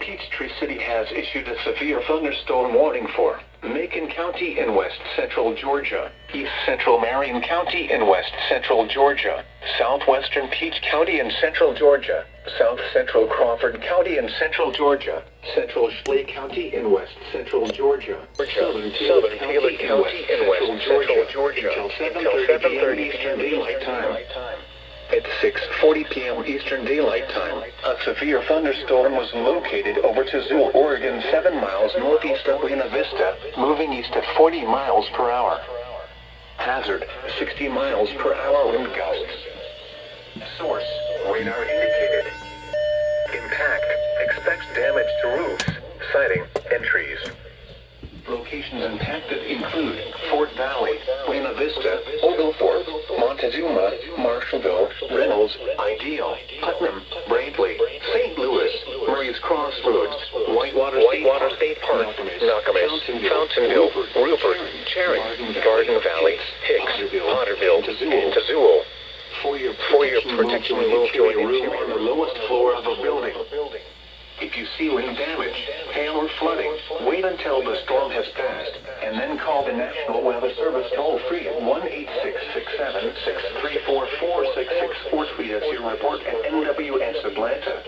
Peachtree City has issued a severe thunderstorm warning for Macon County in west central Georgia, east central Marion County in west central Georgia, southwestern Peach County in central Georgia, south central Crawford County in central Georgia, central Schley County in west central Georgia, southern Taylor County in west central Georgia, until 7:30 Eastern Daylight Time. At 6:40 p.m. Eastern Daylight Time, a severe thunderstorm was located over Tazewell, Oregon, 7 miles northeast of Buena Vista, moving east at 40 miles per hour. Hazard, 60 miles per hour wind gusts. Source, radar indicated. Impact, expects damage to roofs, siding, and trees. Locations impacted include Fort Valley, Buena Vista, Oglethorpe, Montezuma, Marshallville, Reynolds, Ideal, Putnam, Bradley, St. Louis, Murray's Crossroads, Whitewater State Park, Nokomis, Fountainville, Rupert, Cherry, Garden Valley, Hicks, Potterville, and Tazewell. For your protection, move to an room on the lowest floor of a building. If you see wind damage, hail or flooding, wait until the storm has passed, and then call the National Weather Service toll-free at 1-866-7-634-4664 or tweet us your report at NWS Atlanta.